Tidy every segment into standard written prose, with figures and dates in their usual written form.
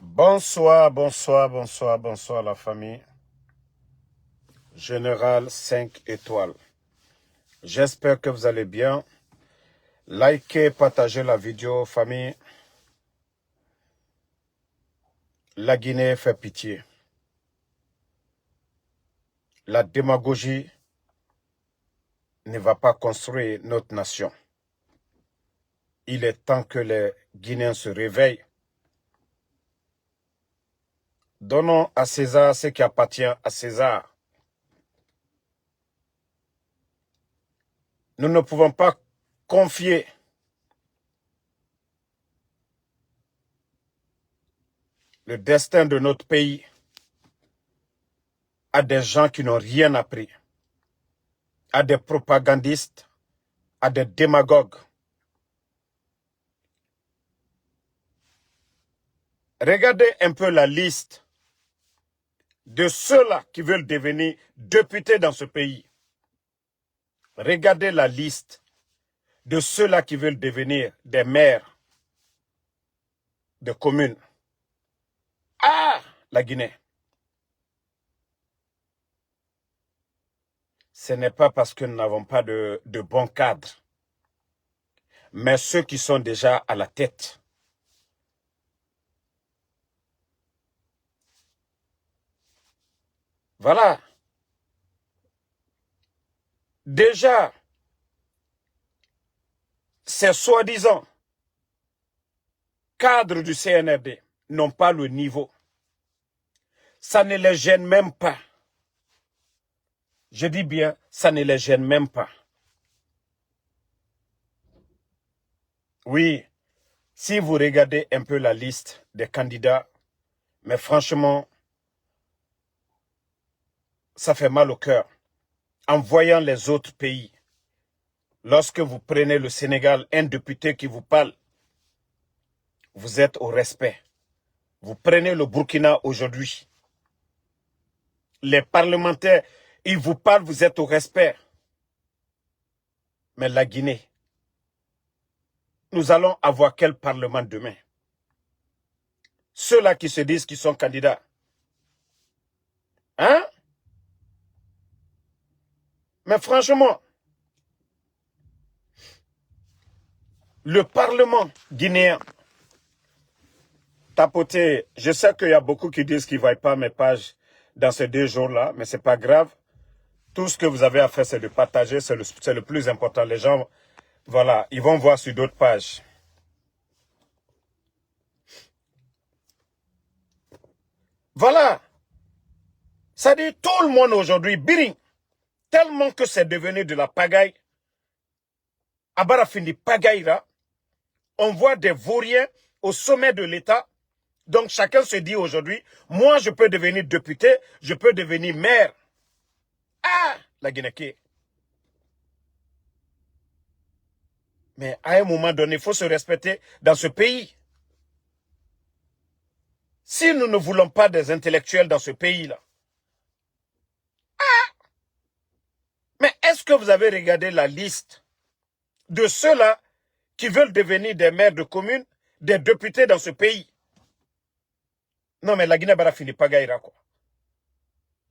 Bonsoir, bonsoir, bonsoir, bonsoir la famille. Général 5 étoiles. J'espère que vous allez bien. Likez, partagez la vidéo, famille. La Guinée fait pitié. La démagogie ne va pas construire notre nation. Il est temps que les Guinéens se réveillent. Donnons à César ce qui appartient à César. Nous ne pouvons pas confier le destin de notre pays à des gens qui n'ont rien appris, à des propagandistes, à des démagogues. Regardez un peu la liste de ceux-là qui veulent devenir députés dans ce pays. Regardez la liste de ceux-là qui veulent devenir des maires de communes. Ah, la Guinée. Ce n'est pas parce que nous n'avons pas de bons cadres, mais ceux qui sont déjà à la tête. Voilà. Déjà, ces soi-disant cadres du CNRD n'ont pas le niveau. Ça ne les gêne même pas. Je dis bien, ça ne les gêne même pas. Oui, si vous regardez un peu la liste des candidats, mais franchement, ça fait mal au cœur. En voyant les autres pays, lorsque vous prenez le Sénégal, un député qui vous parle, vous êtes au respect. Vous prenez le Burkina aujourd'hui, les parlementaires, ils vous parlent, vous êtes au respect. Mais la Guinée, nous allons avoir quel parlement demain? Ceux-là qui se disent qu'ils sont candidats. Hein? Mais franchement, le Parlement guinéen, tapoter, je sais qu'il y a beaucoup qui disent qu'ils ne voient pas mes pages dans ces 2 jours-là, mais ce n'est pas grave. Tout ce que vous avez à faire, c'est de partager, c'est le plus important. Les gens, voilà, ils vont voir sur d'autres pages. Voilà. Ça dit tout le monde aujourd'hui, biring, tellement que c'est devenu de la pagaille. Abara fini pagaille là. On voit des vauriens au sommet de l'État. Donc chacun se dit aujourd'hui, moi je peux devenir député, je peux devenir maire. Ah, la Guinée. Mais à un moment donné, il faut se respecter dans ce pays. Si nous ne voulons pas des intellectuels dans ce pays-là, mais est-ce que vous avez regardé la liste de ceux-là qui veulent devenir des maires de communes, des députés dans ce pays? Non, mais la Guinée-Bara finit pas gaïra, quoi.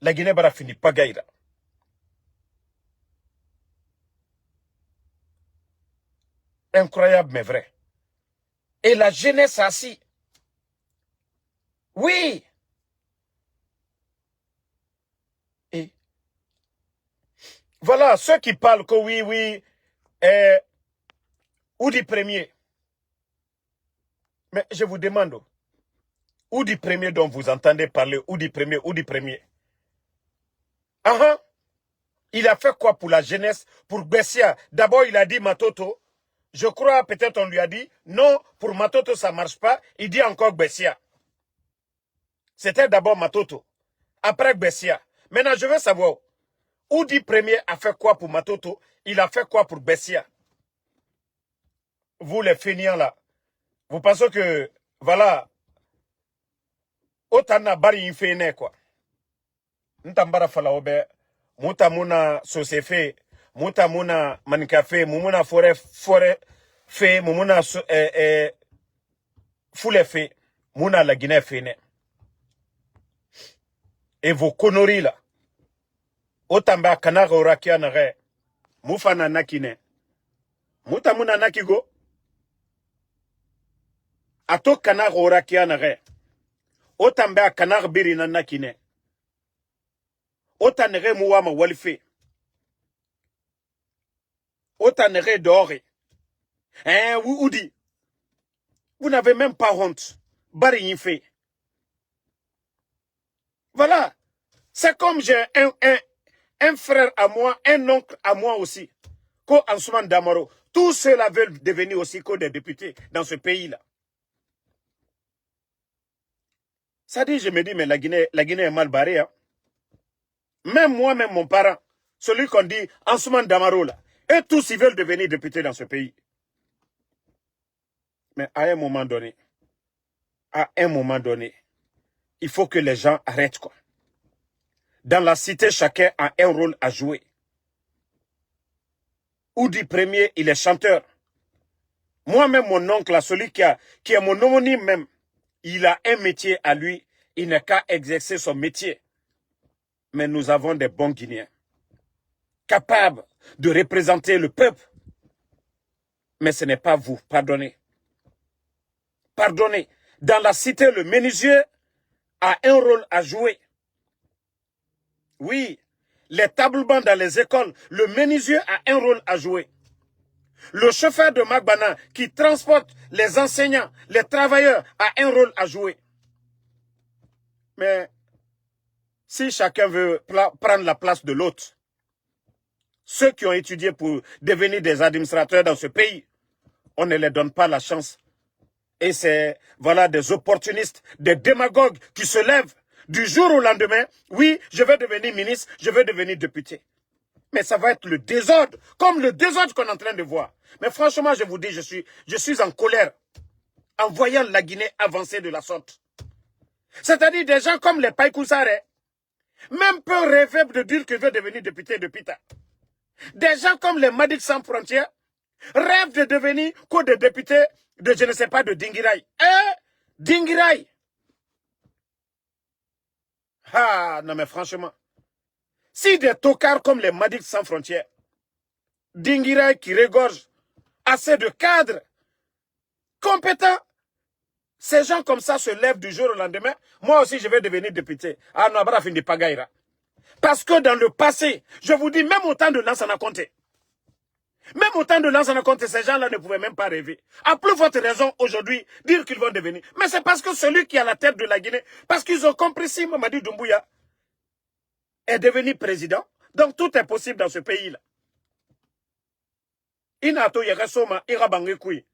La Guinée-Bara finit pas gaïra. Incroyable, mais vrai. Et la jeunesse assis. Oui. Et voilà, ceux qui parlent que oui, Oudi premier. Mais je vous demande, Oudi premier dont vous entendez parler, Oudi premier. Il a fait quoi pour la jeunesse, pour Bessia? D'abord, il a dit Matoto. Je crois, peut-être on lui a dit, non, pour Matoto, ça ne marche pas. Il dit encore Bessia. C'était d'abord Matoto. Après Bessia. Maintenant, je veux savoir, Oudi premier a fait quoi pour Matoto? Il a fait quoi pour Bessia? Vous, les feignants là, vous pensez que, voilà, Otana bari infene quoi. Ntambara fala obe, muta muna sosefe, muta muna manikafe, mumuna fore fe, mumuna fule fe. Mouna la Guinée fene. Et vos conneries là. Otamba kanara orakia nare. Moufana nakine. Mouta mouna nakigo. Ato kanara orakia nare. Otamba kanara biri na nakine. Otanere mouama walife. Otanere dehors. Hein, Oudi. Vous n'avez même pas honte. Bari fait. Voilà. C'est comme j'ai un frère à moi, un oncle à moi aussi. Ko Ansoumane Damaro. Tous ceux-là veulent devenir aussi que des députés dans ce pays-là. Ça dit, je me dis, mais la Guinée est mal barrée. Hein. Même moi, même mon parent, celui qu'on dit Ansoumane Damaro, là, et tous, ils veulent devenir députés dans ce pays. Mais à un moment donné, il faut que les gens arrêtent, quoi. Dans la cité, chacun a un rôle à jouer. Oudi Premier, il est chanteur. Moi-même, mon oncle, là, celui qui est mon homonyme même, il a un métier à lui. Il n'a qu'à exercer son métier. Mais nous avons des bons Guinéens, capables de représenter le peuple. Mais ce n'est pas vous. Pardonnez. Pardonnez. Dans la cité, le menuisier a un rôle à jouer. Oui, les tables-bancs dans les écoles, le menuisier a un rôle à jouer. Le chauffeur de Magbana qui transporte les enseignants, les travailleurs, a un rôle à jouer. Mais si chacun veut prendre la place de l'autre, ceux qui ont étudié pour devenir des administrateurs dans ce pays, on ne les donne pas la chance. Et c'est, voilà, des opportunistes, des démagogues qui se lèvent du jour au lendemain. Oui, je vais devenir ministre, je vais devenir député. Mais ça va être le désordre, comme le désordre qu'on est en train de voir. Mais franchement, je vous dis, je suis en colère en voyant la Guinée avancer de la sorte. C'est-à-dire des gens comme les Païkoussare, même peu rêver de dire qu'ils veulent devenir député de Pita. Des gens comme les Madik sans frontières rêvent de devenir que des députés de, je ne sais pas, de Dingirai. Dingirai. Ah, non mais franchement, si des tocards comme les Madik sans frontières, Dingirai qui regorgent assez de cadres compétents, ces gens comme ça se lèvent du jour au lendemain, moi aussi je vais devenir député. Ah non, bref, de Pagaïra. Parce que dans le passé, je vous dis, même au temps de Lansana Conté, même au temps de Lansana Conté, ces gens-là ne pouvaient même pas rêver. À plus forte raison aujourd'hui, dire qu'ils vont devenir. Mais c'est parce que celui qui est à la tête de la Guinée, parce qu'ils ont compris si Mamadi Doumbouya est devenu président, donc tout est possible dans ce pays-là. Inato Yeresoma ira Bangikui,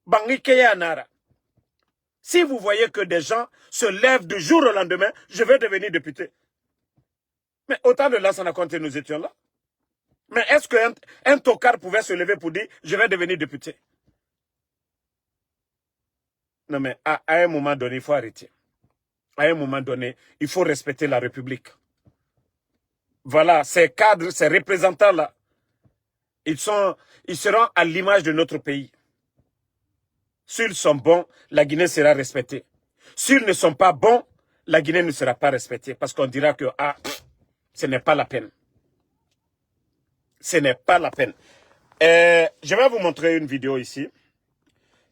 Bangikeya Nara. Si vous voyez que des gens se lèvent du jour au lendemain, je vais devenir député. Mais autant de Lansana Conté, nous étions là. Mais est-ce qu'un tocard pouvait se lever pour dire « je vais devenir député » Non mais à un moment donné, il faut arrêter. À un moment donné, il faut respecter la République. Voilà, ces cadres, ces représentants-là, ils seront à l'image de notre pays. S'ils sont bons, la Guinée sera respectée. S'ils ne sont pas bons, la Guinée ne sera pas respectée. Parce qu'on dira que ce n'est pas la peine. Ce n'est pas la peine. Je vais vous montrer une vidéo ici.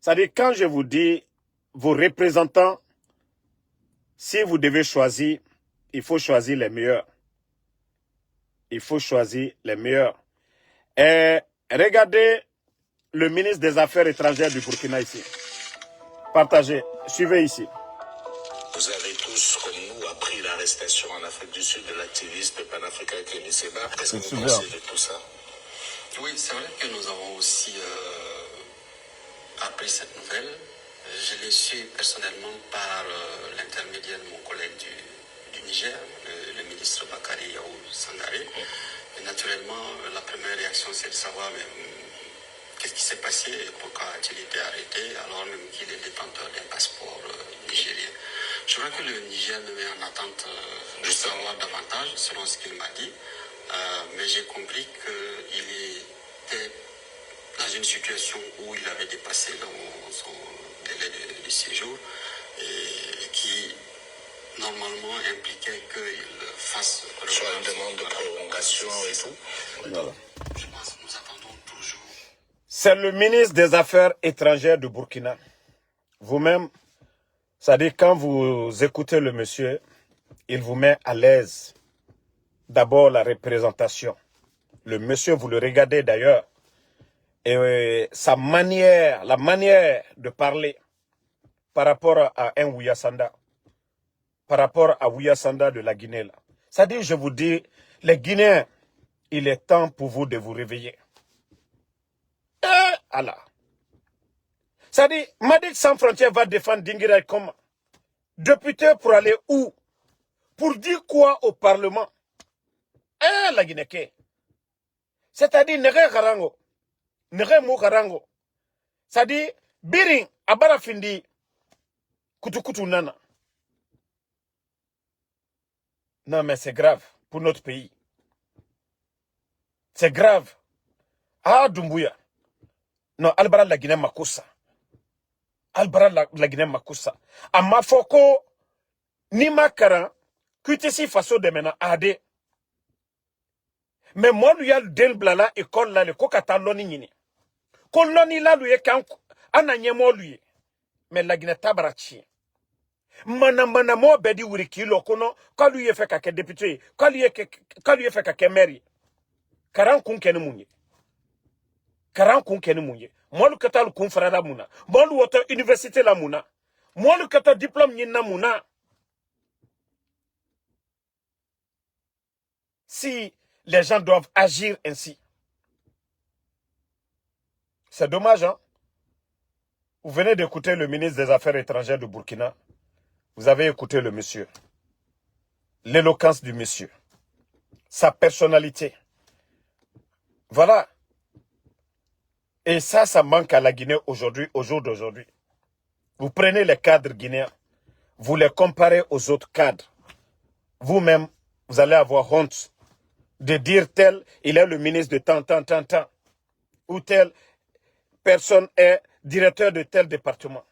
C'est-à-dire, quand je vous dis, vos représentants, si vous devez choisir, il faut choisir les meilleurs. Il faut choisir les meilleurs. Regardez le ministre des Affaires étrangères du Burkina ici. Partagez, suivez ici. Vous avez tous, comme nous, appris l'arrestation en Afrique du Sud de l'activiste panafricain Kémy Séba. Qu'est-ce que vous pensez de tout ça? Oui, c'est vrai que nous avons aussi appris cette nouvelle. Je l'ai su personnellement par l'intermédiaire de mon collègue du Niger, le ministre Bakari Yaou Sangare. Et naturellement, la première réaction, c'est de savoir qu'est-ce qui s'est passé, pourquoi a-t-il été arrêté, alors même qu'il est détenteur d'un passeport nigérien. Je crois que le Niger me met en attente de savoir davantage, selon ce qu'il m'a dit. Mais j'ai compris qu'il était dans une situation où il avait dépassé son délai de séjour. Et normalement impliquait qu'il fasse Soit une demande de prolongation et tout. Voilà. Je pense que nous attendons toujours. C'est le ministre des Affaires étrangères du Burkina. Vous-même, c'est-à-dire quand vous écoutez le monsieur, il vous met à l'aise. D'abord la représentation. Le monsieur, vous le regardez d'ailleurs. Et sa manière, la manière de parler par rapport à un Ouyasanda, par rapport à Ouyasanda de la Guinée. C'est-à-dire, je vous dis, les Guinéens, il est temps pour vous de vous réveiller. Allah. C'est-à-dire, Madic Sans Frontières va défendre Dinguiraï comme député pour aller où? Pour dire quoi au Parlement? La Guinée. C'est-à-dire, Nere Garango. Nere Mou Garango. C'est-à-dire, Biring, Abara Findi, Kutukutu Nana. Non, mais c'est grave pour notre pays. C'est grave. Ah, Doumbouya. Non, Albara la Guinée Makusa. Albara la Guinée Makusa. Ama Foko, Nima Karan, Kutesi Faso de Mena Ade. Mais moi, lui, a le del blala école là, le kokata loni nini. Kon loni là, lui, kan, ananye mo lui. Mais la Guinée tabarachi. Mana mo bedi wuri kilo kono, quand lui est fait kake député, quand lui est fait kake maire. Karan kun kene munye. Karan kun kene munye. Moi, le kata le kun frada muna. Moi, le wata université la muna. Moi, le kata diplôme yina muna. Si les gens doivent agir ainsi. C'est dommage, hein? Vous venez d'écouter le ministre des Affaires étrangères du Burkina. Vous avez écouté le monsieur. L'éloquence du monsieur. Sa personnalité. Voilà. Et ça manque à la Guinée aujourd'hui, au jour d'aujourd'hui. Vous prenez les cadres guinéens, vous les comparez aux autres cadres. Vous-même, vous allez avoir honte de dire tel, il est le ministre de tant. Ou telle personne est directeur de tel département.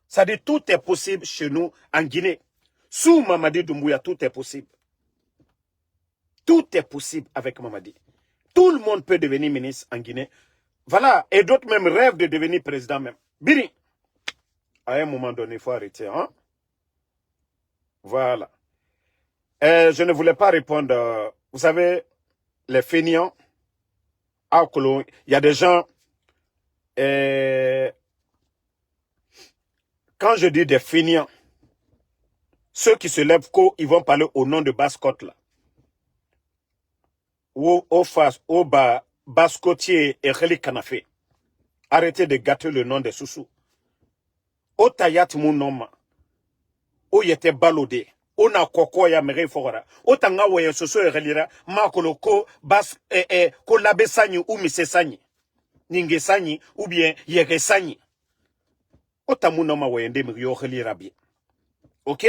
Ça dit tout est possible chez nous en Guinée. Sous Mamadi Doumbouya, tout est possible. Tout est possible avec Mamadi. Tout le monde peut devenir ministre en Guinée. Voilà. Et d'autres même rêvent de devenir président même. Biri. À un moment donné, il faut arrêter. Hein? Voilà. Je ne voulais pas répondre. Vous savez, les fainéants, il y a des gens... quand je dis des fainéants, ceux qui se lèvent, ils vont parler au nom de Basse-Côte là. Ou au face, au bas, Basse-Côtier et Kheli Kanafé. Arrêtez de gâter le nom des Soussous. Au Tayat mon nom, au Yete Balodé, au na koko ya mere fora, au Tanga Wayan Soso et Relira, Makoloko, Bas, ko Labe Sani ou Mise Sani, Ninge Sani ou bien Yere Sani. Au Tamunoma Wayende Mrio Relira bien. Ok?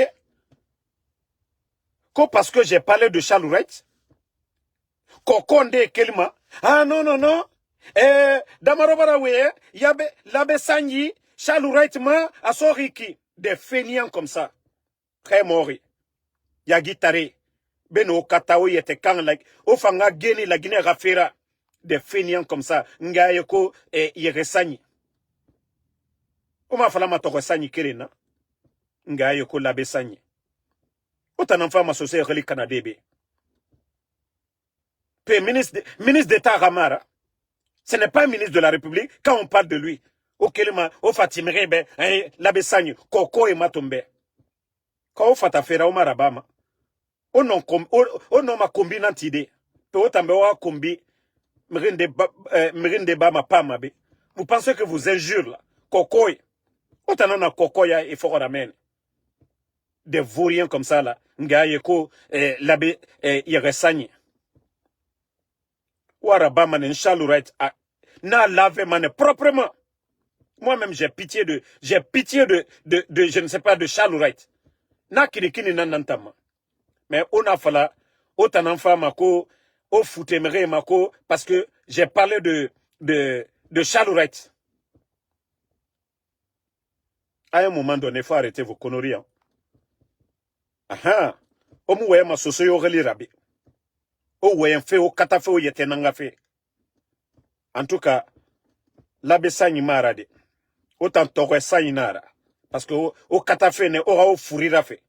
Parce que j'ai parlé de Chalouret, Kokonde Kelma, ah non. Damarobara Weye, Yabe, Labe Sani, Chalouret ma, Asoriki, des fainéants comme ça. Très mori. Yagitare. Beno Katao yete kan like. Ofanga geni la Guinée rafera. Des fainéants comme ça. Ngayeko et Yeresani. Oma fala matokosani kerena. Ngayeko Labe Sani. Autant enfant m'associer Reli Canadébé. Ministre d'État Ramara. Ce n'est pas un ministre de la République quand on parle de lui. Au Kelema, au Fatimrebe, Labe Sani, Koko et Matombe. Quand on fait affaire au Marabama, on non ma combinante idée. Peut tambe wa combi, mrinde ba ma pas mabe. Vous pensez que vous injurez là? Kokoi. Autant on a kokoya et fort ramène. Des vauriens comme ça là. Ngayeko, l'abbé, Yeresani. Warabama n'enchalourait à. Na lavé mané proprement. Moi-même, j'ai pitié de, je ne sais pas, de Chalouret. Na kirikini nanantama. Mais on a fallu, autant d'enfants mako, au foutemere mako, parce que j'ai parlé de Chalouret. À un moment donné, il faut arrêter vos conneries. Hein. Aha. Omu weye ma soso yo reli rabi. O weye fe o katafe o yete nanga fe. En tout cas, l'abe sanyi marade. Autant tokwe sanyi nara. Parce que o katafe ne ora o furira fe.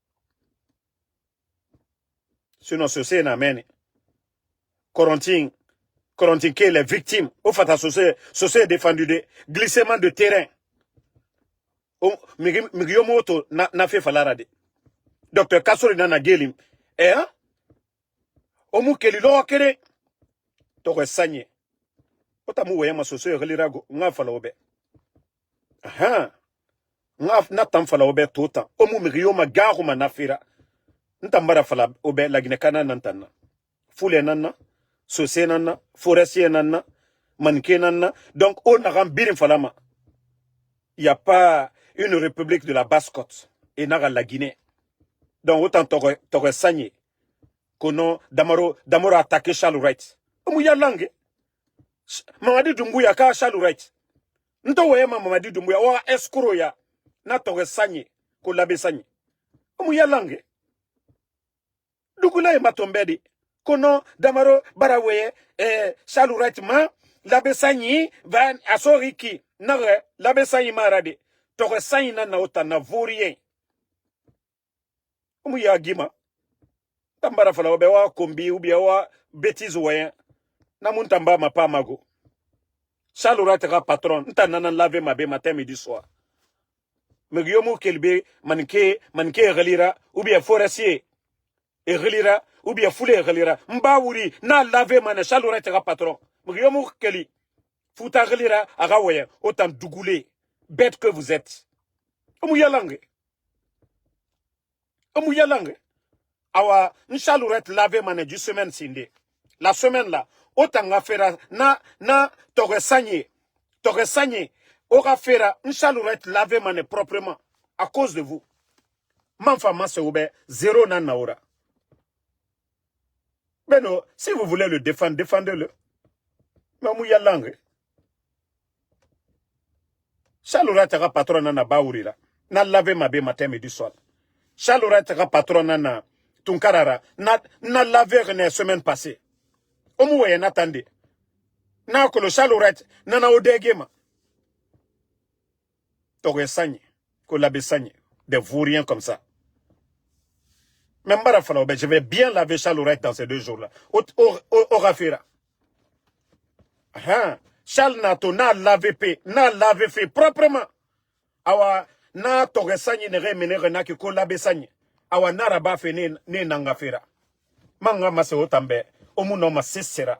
Sinon, soso na meni. Corentin qui est les victimes. Au fait, soso est défendu de glissement de terrain. Migiyomoto na fe falarade. Docteur Kassori nana gelim. Hein? Omu keli lo kere. Tokwe sanye. Ota mu weye ma soso e relirago. Nga fala obe. Aha. Nga na tam fala obe tota. Omu migiyoma garu ma nafira. Ntambara fala obe lagine kana nantana. Fule nana. Sosé nana. Forestier nana. Manke nana. Donc, on a rambirin falama. Il n'y a pas une république de la Basse-Côte. Et n'a la Guinée. Donc, autant t'aurais sagné. Kono, Damaro attaqué Charles Wright. Mouya langue. Mamadi Doumbouya ka Charles Wright. Nto weye Mamadi Doumbouya. Wa escroc ya. Na t'aurais sagné. Ko labe sagné. Mouya langue. Dugula e matombedi. Kono, Damaro baraweye. Charles Wright ma. Labe sagné. Van asoriki. Nare. Labe sagné marade. T'aurais sagné na ota na vaurien. Mouya gima. Tambara fala obe wa kombi ubia wa bêtise wayen. Na muntamba ma pa mago. Charles tera patron. Nta nanan lave ma be matin midi soir. Megiyomu kelbe manke relira ubia forestier. E relira ubia foule relira. Mba wuri na lave mane Charles tera patron. Megiyomu keli. Futa relira aga wayen. Autant dougoulé. Bête que vous êtes. Omouya langue. Omouya langue. Awa, Nchalouret lave mane du semaine sinde. La semaine là, autant fera na t'aurais sagné, aura fera Nchalouret lave mane proprement à cause de vous. Manfama se oube, zéro nan naora. Mais non, si vous voulez le défendre, défendez-le. Mais mouya langue. Nchalouret tera patron nana baourira. Na lave ma be matin midi soir. Nchalouret tera patron nana Tunkarara, na laver ne semaine passée. Omouye n'attendez. Na kolo Chalouret, nana odegema. T'aurais sagné, ko labe sagné, des vauriens comme ça. Même Barafalo, je vais bien laver Chalouret dans ces 2 jours-là. Au Rafira. Charles Nato, na lavé fait proprement. Awa, na t'aurais sagné ne remene renaki ko labe sagné. Awa naraba fe ne nangafera. Manga mase otambe. Omuno ma sera.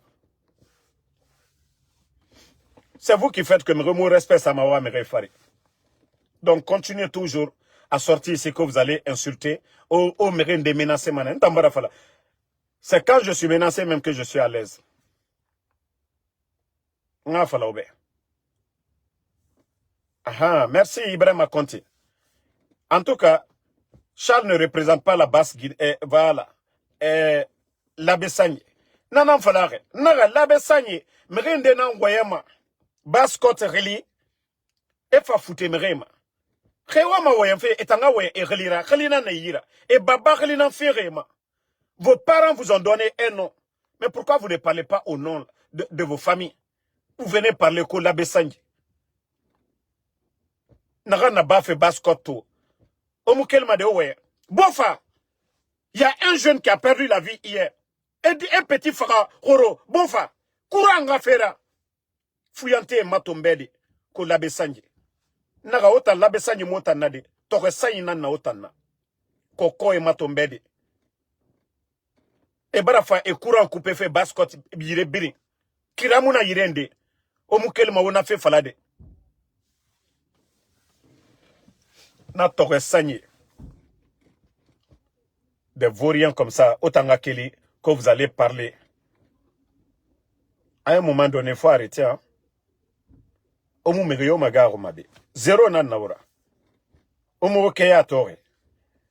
C'est vous qui faites que me remou respect Samawa me réfari. Donc continuez toujours à sortir ce que vous allez insulter. Au mérine de menacer manen. C'est quand je suis menacé même que je suis à l'aise. Merci Ibrahim Conti. En tout cas, Charles ne représente pas la basse Guinée. Voilà. L'abbé Sagné. Nanan falare. Naga l'abbé Sagné. Mérinde nan wayama. Basse côte reli. E fa foute mérema. Rewa ma wayam fe etanga way e relira. Relina na yira. E baba relina ferema. Vos parents vous ont donné un nom. Mais pourquoi vous ne parlez pas au nom de vos familles? Vous venez parler ko l'abbé Sagné. Naga na ba fe basse côte to. Bofa, il y a un jeune qui a perdu la vie hier. Et un petit frère, Roro, Bofa, Kouranga Fera, Fuyante Matombedi, ko l'abbé Sagné. Naga ota l'abbé Sagné motanade, Tore Sagné nana otana, Koko et Matombedi. Et Barafa et Kourang coupé fait bascotte, yire biri. Kiramuna yirende, Omukel maona fait falade. Na Tore Sagné. Des vauriens comme ça, autant à Kelly, que vous allez parler. À un moment donné, il faut arrêter. Hein? Omu merio magaro mabe. Zéro nan naura. Omu okeya tore.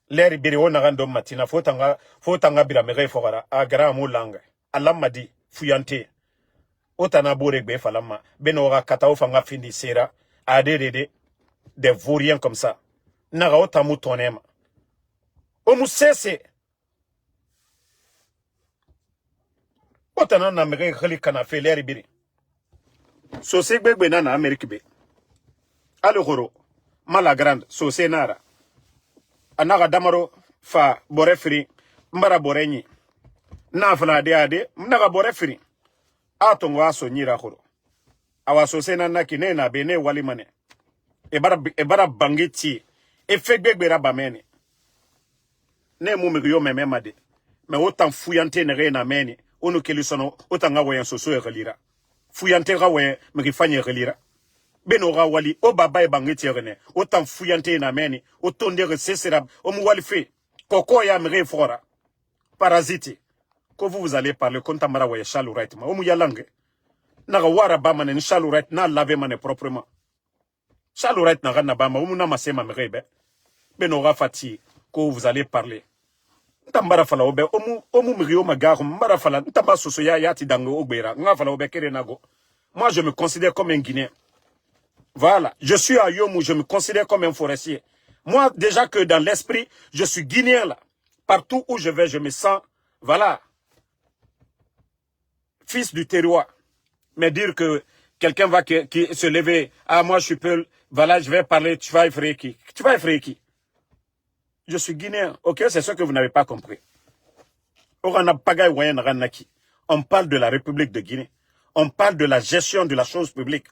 L'air ibiri o narando matina. Faut tanga bila mere fogara. Agara amu langa. Alam madi. Fuyante. Otana boregbe falama. Benora katao fanga findi sera. Adede. Des vauriens comme ça. Naga otamu tonema. Omu sese. Otana na mege khali kana fe leri biri. So se gbegbe na Amerique be. Ale goro mala grande so se nara. Anaga damaro fa bore firi mbara bore nyi. Na fana de ade mnaga bore firi. Atongo aso nyira goro. Awa so se na kine na bene wali mane. Ebara bangiti e fegbegbe rabamene. Ne mu migyo mememade. Me otan fuyante ne re na meni. Onu kelisono otanga wayan soso e relira. Fuyante ga wayan migifanye relira. Beno ga wali o baba e bangiti rene. Otan fuyante na meni. Otonde resesera omu wali fe. Koko ya mire fora. Parasite. Quand vous allez parler konta mara waye shallow right ma. Omu yalange. Naga wara bama ne shallow right na lave mane proprement. Shallow right na gana bama. Omu na masema mire be. Beno ga fati. Quand vous allez parler. Ntambara fala obe omu mrio magaru mbara fala ntamba soso ya yati dango ogbera nga fala obe kere nago. Moi je me considère comme un Guinéen. Voilà, je suis à Yomou, je me considère comme un forestier. Moi déjà que dans l'esprit, je suis Guinéen là. Partout où je vais, je me sens voilà fils du terroir. Mais dire que quelqu'un va qui se lever, ah moi je suis peu voilà, je vais parler, tu vas effrayer qui? Tu vas effrayer qui? Je suis Guinéen, ok, c'est ce que vous n'avez pas compris. On parle de la République de Guinée. On parle de la gestion de la chose publique.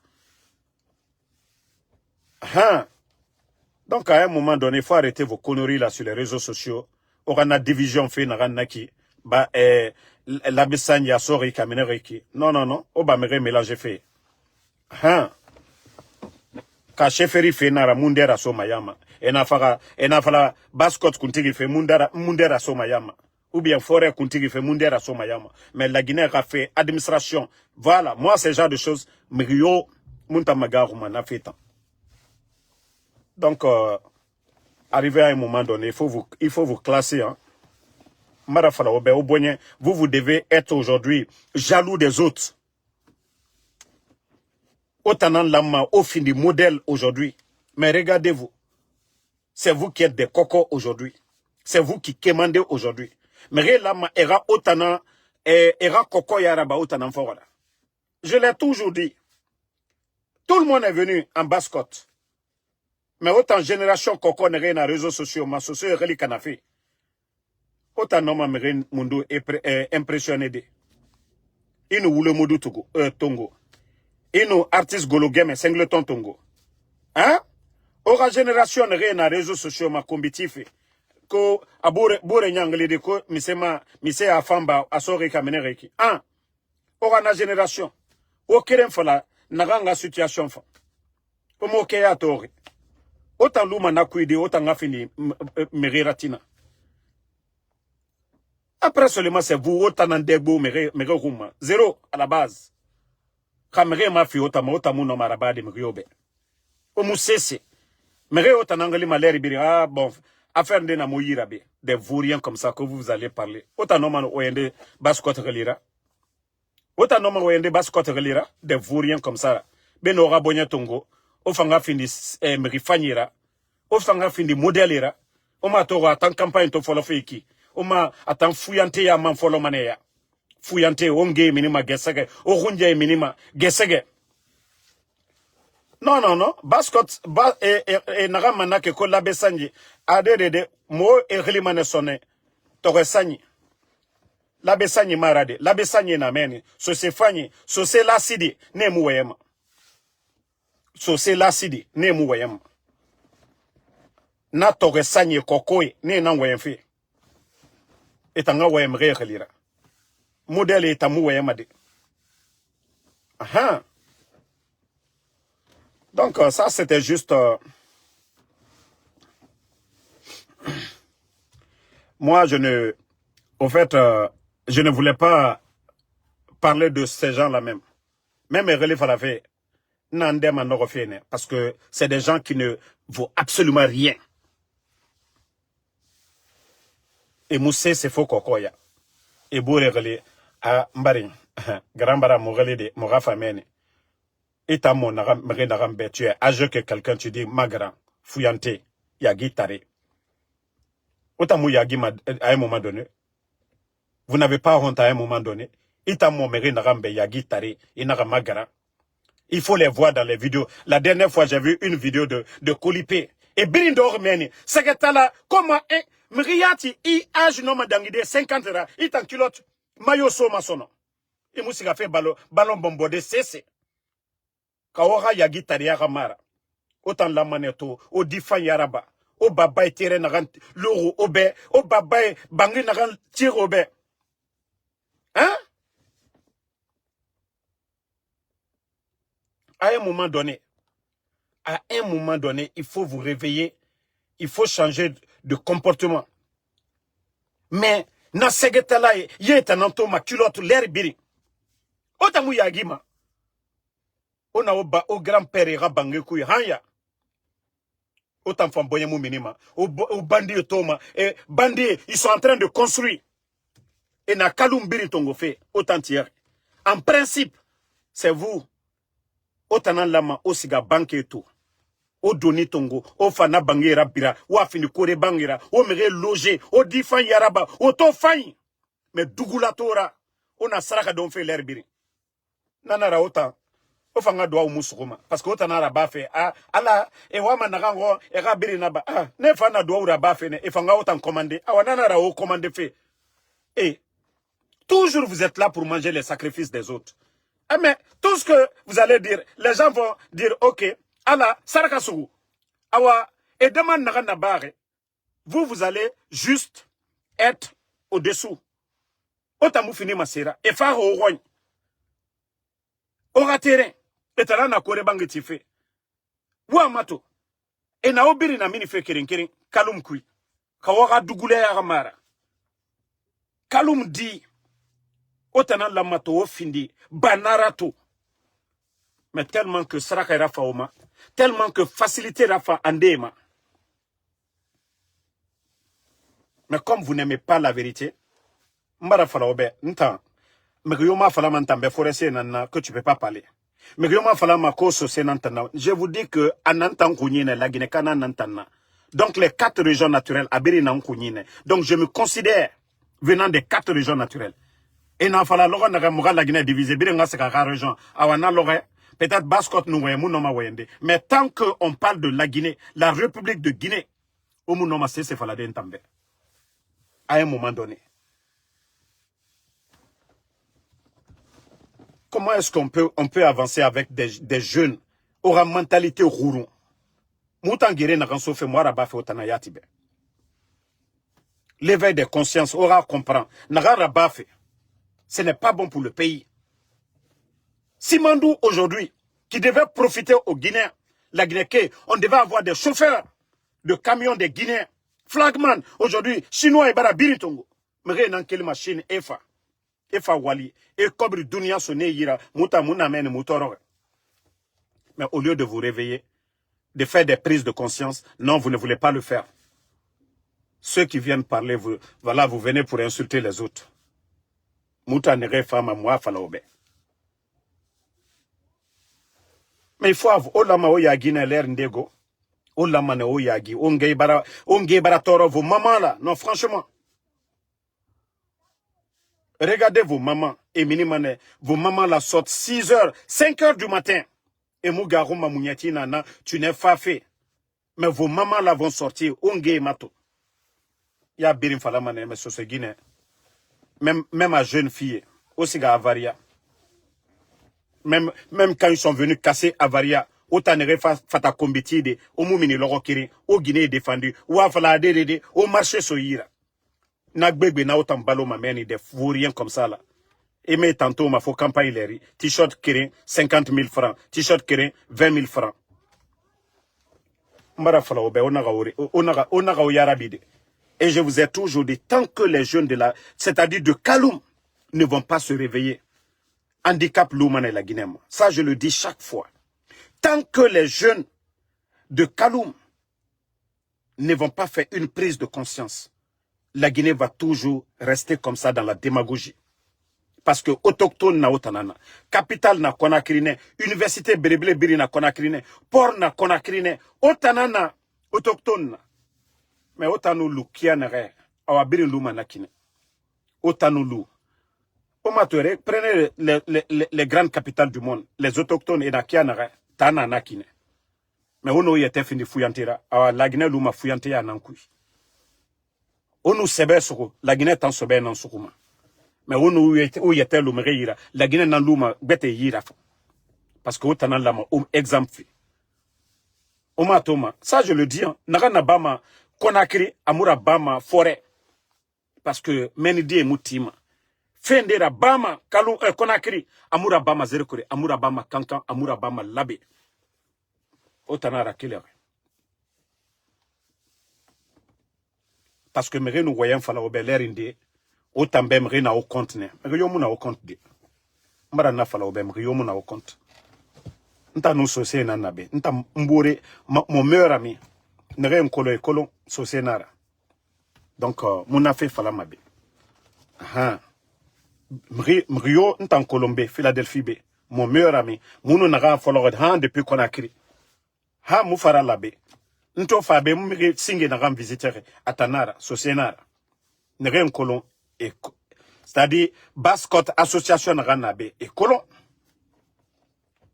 Donc à un moment donné, il faut arrêter vos conneries là sur les réseaux sociaux. On a division fait naranaki. La besanya sori kamenereki. Non, non, non. On va me mélanger fait. Ka cheferi fe nara mundera so mayama enafala bascot kuntigi fe mundera so mayama ou bien forêt kuntigi fe mundera so mayama mais la Guinée a fait administration. Voilà, moi ce genre de choses mrio munta magaru mana fetan. Donc arrivé à un moment donné, il faut vous classer hein. Marafala obe obonye, vous devez être aujourd'hui jaloux des autres. Otanan lama au fin du modèle aujourd'hui. Mais regardez-vous. C'est vous qui êtes des cocos aujourd'hui. C'est vous qui commandez aujourd'hui. Mais lama era otanan era coco yaraba otanan fora. Je l'ai toujours dit. Tout le monde est venu en basse-côte. Mais autant génération coco n'est rien à réseaux sociaux, ma socio est canafé. Autant non ma mundo impressionné de. Il nous voulait moudou tongo. Et nos artistes gologame singleton tongo. Hein? Ora génération rien na réseaux sociaux ma combitif. Ko abore nyangle de ko mise afamba asori kamenereki. Hein? Ora na génération. O keren fala naganga situation fa. Omo ke ya tori. Autant luma na kuide autant ngafini meriratina. Après seulement c'est vous autant ndegbo mereruma. Zéro à la base. Kamere ma fi otamu no marabade mriobe. Omu sese. Mere otanangali maleri biri. Ah bon. Affaire de na moyira be. Des vauriens comme ça que vous allez parler. Otanoman oyende baskot relira. Otanoman oyende baskot relira. Des vauriens comme ça. Benora bonya tongo. Ofanga findi mrifanyira. Ofanga findi modelira. Oma toro atan campagne to follow feki. Oma atan fuyante ya man follow maneya. Fuyante onge minima gesege orunje minima gesege. Non non non bascot nagamana ke ko labesanyi adede mo erimane sonne toresanyi labesanyi marade labesanyi na meni so se fanyi so se lasidi ne muwema so se lasidi ne muwema na toresanyi kokoi ne na wemfi etanga wemre relira modèle est à moué. Donc ça c'était juste moi je ne voulais pas parler de ces gens-là même relève à la fait parce que c'est des gens qui ne vaut absolument rien. Et Moussé c'est faux kokoya et bourrelé à Mbaring, Grambara Morelide, Morafa Mene. Et à mon Narambe, tu es âgeux que quelqu'un, tu dis Magran, Fouyanté, ya guitare. Otamu Yagima à un moment donné. Vous n'avez pas honte à un moment donné. Itamomeri Narambe Yagi Tari, Inaramagara. Il faut les voir dans les vidéos. La dernière fois, j'ai vu une vidéo de Kolipé. Et Birindor Meni. Seketala, comment est Mriati, I âge nom d'angide 50 ra, itan culotte, mayo so masono. Et moussika fait ballon bombardé, c'est. Kawara Yagi Tari Yaramara. Autant la maneto, au Difan Yaraba. Au babay tiré nagan, l'euro, au bé, au babay, bangi nagan, tire au bé. Hein? À un moment donné, il faut vous réveiller, il faut changer de comportement. Mais, na segetala, yé tananto ma culotte l'air biri. Otamu yagima. Ona oba, au grand-père ira bangi kuy, hanya. Autant famboye mou minima. Au bandi toma, et bandi, ils sont en train de construire. Et na kalumbiri tongo fait, autant tiers. En principe, c'est vous. Otanan lama osiga banke tout. O doni tongo, o fana bangira bira, o afini kore bangira, o mere loger, o difan yaraba, o to fain. Mais dugula tora, on a saraka don fait l'air biri. Nanara otan, o fanga doa o musukuma. Parce que otanara bafe, ala, e wama nagango, e rabiri naba, ne fana doa ura bafe ne, e fanga otan commandé, awa nanara o commandé fait. Et, toujours vous êtes là pour manger les sacrifices des autres. Mais tout ce que vous allez dire, les gens vont dire, ok, Allah, Sarakasugu, awa, et demande na bare, vous allez juste être au-dessous. Otamu fini masera, et faire au roi. Ora terrain, et tala na kore bangi fait. Wa mato, et na obiri na mini fe kirin, kalum kui, kawara dugule yaramara. Kalum di, Otanan la mato findi, banarato. Mais tellement que saraka rafa oma, tellement que facilité rafa andema. Mais comme vous n'aimez pas la vérité, mbara fala obe, nta, megrioma fala mantambe forese nana que tu peux pas parler. Megrioma fala makoso se nantana. Je vous dis que anantan kunyine la Guinée kana nantana. Donc les 4 régions naturelles abiri na kunyine. Donc je me considère venant des 4 régions naturelles. Et n'en fala loga naga muga la Guinée divisée, bien nga seka région, awana loga, peut-être Baskot nous voyons, mounoma wayende. Mais tant qu'on parle de la Guinée, la République de Guinée, au mounoma c'est falade ntambe. À un moment donné. Comment est-ce qu'on peut avancer avec des jeunes, aura mentalité rouron? Moutangire n'a rien fait moi rabat fait otanayatibe. L'éveil des consciences, aura comprend, n'a rien rabat fait. Ce n'est pas bon pour le pays. Simandou, aujourd'hui, qui devait profiter aux Guinéens, la Guinée, on devait avoir des chauffeurs de camions des Guinéens, flagman, aujourd'hui, Chinois et Barabiritongo. Mais rien dans quelle machine, EFA Wali, et Kobri Dunia Sonne Yira, Mouta Mounamen Moutoro. Mais au lieu de vous réveiller, de faire des prises de conscience, non, vous ne voulez pas le faire. Ceux qui viennent parler, vous venez pour insulter les autres. Mouta nere fama moi falaobe. Mais il faut avoir olama oyagi na l'air ndego. Olama ne oyagi. Onge bara toro vos mamans là. Non, franchement. Regardez vos mamans. Et minimane, vos mamans là sortent 6 heures, 5 heures du matin. Et mougarou mamouniati nana, tu n'es pas fait. Mais vos mamans là vont sortir. Onge mato. Ya birim falamane, mais sur ce Guinée. Même à jeune fille, aussi à Avaria. Même quand ils sont venus casser Avaria, autant ne fata kombitide, au moumini lorokiri, au Guinée défendu, ou à fala dédé, au marché soïra. Nagbebe na autant balo ma meni des fous rien comme ça là. Et mais tantôt ma faut campagne les t-shirt kirin 50 000 francs, t-shirt kirin 20 000 francs. Mbara fala obe onaga oyarabide. Et je vous ai toujours dit, tant que les jeunes c'est-à-dire de Kaloum, ne vont pas se réveiller, handicap l'Ouman et la Guinée. Ça, je le dis chaque fois. Tant que les jeunes de Kaloum ne vont pas faire une prise de conscience, la Guinée va toujours rester comme ça dans la démagogie. Parce que autochtone na otanana, capitale na Konakrine, université Béréblé Biri na Konakrine, port na Konakrine, otanana, autochtone na. Mais autant nous qui en a awa biri luma nakine. Autant nous prenez les grandes capitales du monde, les autochtones et nakianare, tana nakine. Mais on y était fini fouillantera, awa la Guinée luma fouillante ya nankui. On nous sebe soko, la Guinée tan sobe nan sokuma. Mais on y était lumere yira, la Guinée nan luma bete yira. Parce que autant lama, exemple. Oma toma, ça je le dis, hein, Nagana Bama, Konakri, Amura Bama, forêt. Parce que Menidi et Moutima. Fendera Bama, Kalou, Konakri, Amura Bama Zerkore, Amura Bama Kankan, Amura Bama Labe. Otanara Keller. Parce que Méré nous voyons fala au bel air indé, autant Bemré na au compte ne. Méré yomuna au compte de. Mbara na fala au Bemré yomuna au compte. Nta nous sosé na nabe. Nta mbore, mon meilleur ami. Néré nkolo et kolon sosé nara. Donc, mon affaire fala mabe. Aha. Mrio, nta en Colombie, Philadelphie B. Mon meilleur ami. Mounou naga follow depuis Conakry. Ha moufara labe. Nto fabe mri singe naga visiteur atanara, sosenara. Nere en colon et c'est-à-dire Bascotte association naga nabe et colon.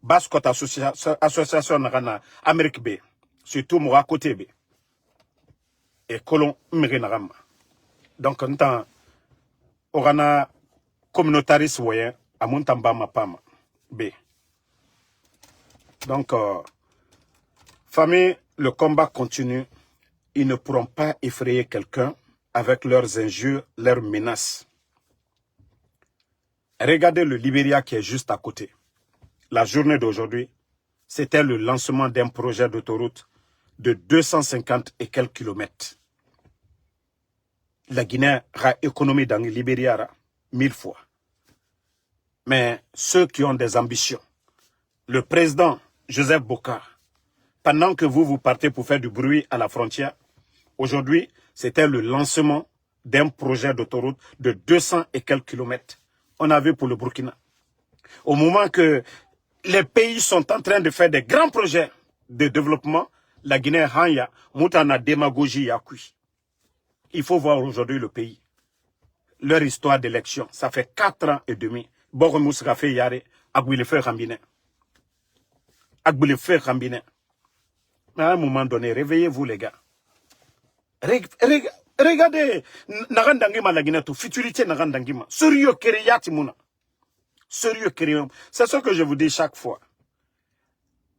Bascotte association naga na Amérique B. Surtout moi côté B. Et colon mri naga. Donc nta orana communautariste voyen à Montamba Mapama B. Donc famille, le combat continue. Ils ne pourront pas effrayer quelqu'un avec leurs injures, leurs menaces. Regardez le Libéria qui est juste à côté. La journée d'aujourd'hui, c'était le lancement d'un projet d'autoroute de 250 et quelques kilomètres. La Guinée a économisé dans le Libéria 1000 fois. Mais ceux qui ont des ambitions, le président Joseph Bokar, pendant que vous partez pour faire du bruit à la frontière, aujourd'hui, c'était le lancement d'un projet d'autoroute de 200 et quelques kilomètres. On a vu pour le Burkina. Au moment que les pays sont en train de faire des grands projets de développement, la Guinée, Hanya, Moutana démagogie Yakui. Il faut voir aujourd'hui le pays. Leur histoire d'élection, ça fait 4 ans et demi. Boromous Rafé Yare, Aguilefe Rambine. Aguilefe Rambine. À un moment donné, réveillez-vous les gars. Regardez, Narandangima la Guinée, futurité Narandangima. Sérieux Kereyati Mouna. Sérieux Kereyam. C'est ce que je vous dis chaque fois.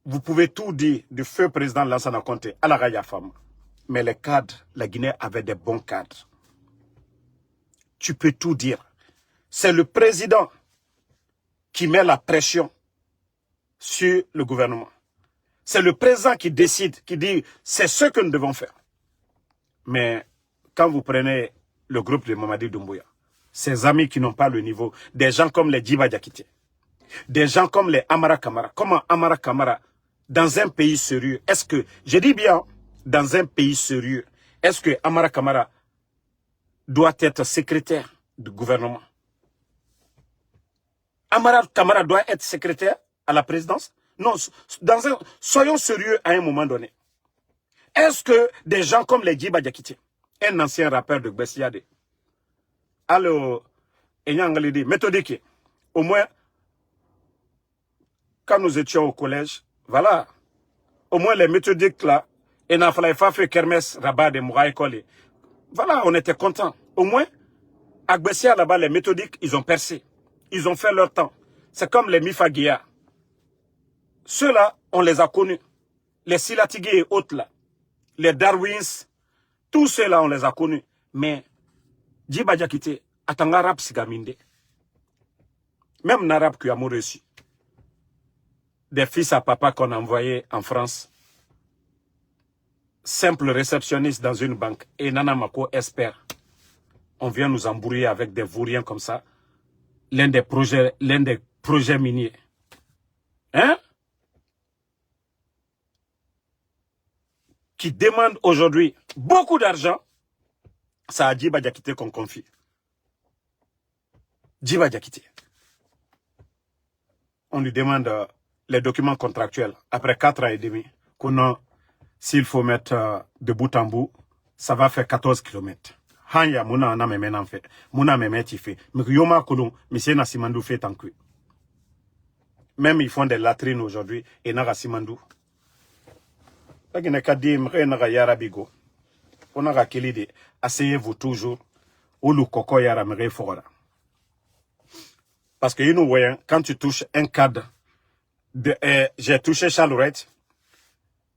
Vous pouvez tout dire du feu président Lansana Conté à la Raya Femme. Mais les cadres, la Guinée avait des bons cadres. Tu peux tout dire. C'est le président qui met la pression sur le gouvernement. C'est le président qui décide, qui dit c'est ce que nous devons faire. Mais quand vous prenez le groupe de Mamadi Doumbouya, ses amis qui n'ont pas le niveau, des gens comme les Djiba Diakité, des gens comme les Amara Kamara, comment Amara Kamara, dans un pays sérieux, est-ce que, je dis bien, dans un pays sérieux, est-ce que Amara Kamara doit être secrétaire du gouvernement? Amara Kamara doit être secrétaire à la présidence? Non, soyons sérieux à un moment donné. Est-ce que des gens comme les Djiba Diakité, un ancien rappeur de Gbessiade, alors, méthodique, au moins, quand nous étions au collège, voilà, au moins les méthodiques là, et n'a fallu pas faire Kermès, Rabat, de Moura école. Voilà, on était contents. Au moins, à Gbessiade là-bas, les méthodiques, ils ont percé. Ils ont fait leur temps. C'est comme les Mifaguia. Ceux-là, on les a connus. Les Silatigui et autres là. Les Darwins. Tous ceux-là, on les a connus. Mais, Djiba Diakité, atanga rap sigaminde. Même n'arabe qui a reçu. Des fils à papa qu'on a envoyés en France. Simple réceptionniste dans une banque. Et Nana Mako espère. On vient nous embrouiller avec des vauriens comme ça. L'un des projets miniers. Hein? Qui demande aujourd'hui beaucoup d'argent, ça a Djiba Diakité qu'on confie. Djiba Diakité. On lui demande les documents contractuels après 4 ans et demi, qu'on a, s'il faut mettre de bout en bout, ça va faire 14 km. Hanya muna na meme nan fait. Muna meme ti fait. Miyoma kolon, monsieur na Simandou fait en cul. Même ils font des latrines aujourd'hui et na Simandou. Lagine kadi mre na yarabigo. On a kelide. Asseyez-vous toujours. Ou le coco yara mre fora. Parce que nous voyons, quand tu touches un cadre j'ai touché Chalourette.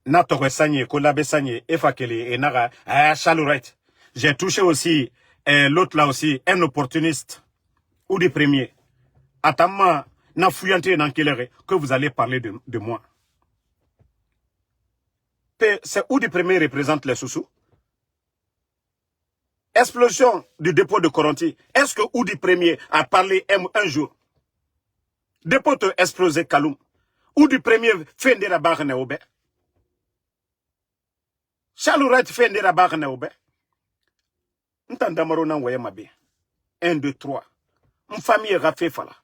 Na tore sanye, kolabe sanye, efakele, et naga, Chalourette. J'ai touché aussi, l'autre là aussi, un opportuniste, ou des premiers. Attends, na fouillante dans quelle heure que vous allez parler de moi. C'est où des premiers représente les sous-sous? Explosion du dépôt de Koronti. Est-ce que Oudi Premier a parlé un jour? Dépôt de explosé Kaloum. Oudi Premier fait de la barre neobe. Chalourette fait de la barre neobe. N'tandamaro nan waye mabe. 1, 2, 3. M'famille rafé fala.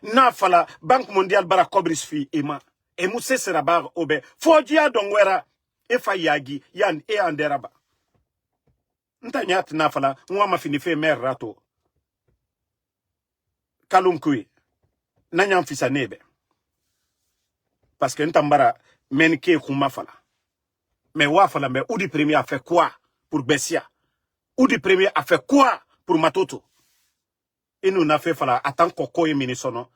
Na fala, Banque mondiale bara kobris fi ema. E mousse sera barre obe. Fodia dongwera. E fayagi, yan e anderaba. Ntanyat na fala, mwama fini fe mer rato. Kaloum kui. Nanyam fisa nebe. Parce que ntambara menke kuma fala. Mais wa fala, mais Oudi Premier a fait quoi pour Bessia? Oudi Premier a fait quoi pour Matoto? Et nous n'a fait fala, attends koko et minisono.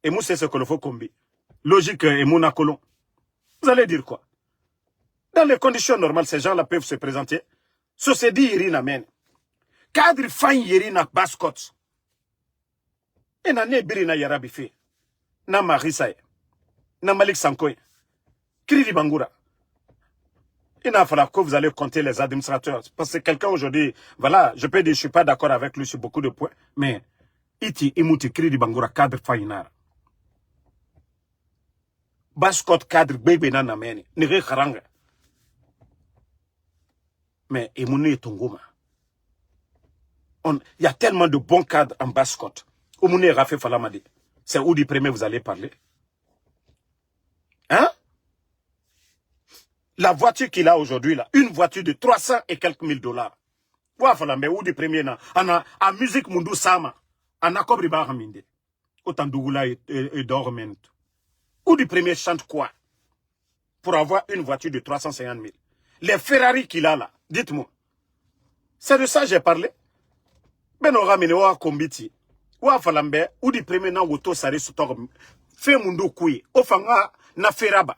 Et moi c'est ce que le faut combi. Logique et mouna colon. Vous allez dire quoi? Dans les conditions normales, ces gens-là peuvent se présenter. Société Irina men. Cadre fin Irina Bascot. Et n'a ne birina yarabife. Na Marisaye. Na Malik Sankoy. Kridi Bangura. Il n'a fallu que vous allez compter les administrateurs. Parce que quelqu'un aujourd'hui, voilà, je peux dire, je ne suis pas d'accord avec lui sur beaucoup de points, mais iti imuti Kridi Bangura cadre fainara. Bascot cadre bébé nana meni. Nire karanga. Mais Emouni Tongoma. Il y a tellement de bons cadres en Bascot. Oumouni Rafé Falamadi. C'est où du premier vous allez parler? Hein? La voiture qu'il a aujourd'hui, là, une voiture de 300 et quelques mille dollars. Mais où du premier, en musique Mundu Sama, en Akobri Baraminde. Autant d'Ougoula et Dorment. Où du premier chante quoi? Pour avoir une voiture de 350 000. Les Ferrari qu'il a là, dites-moi. C'est de ça que j'ai parlé. Ben on ramène au Kombiti. Ou à Falambe, ou du premier na woto sari sotor. Fait Mundu Koui. Au fanga na Feraba.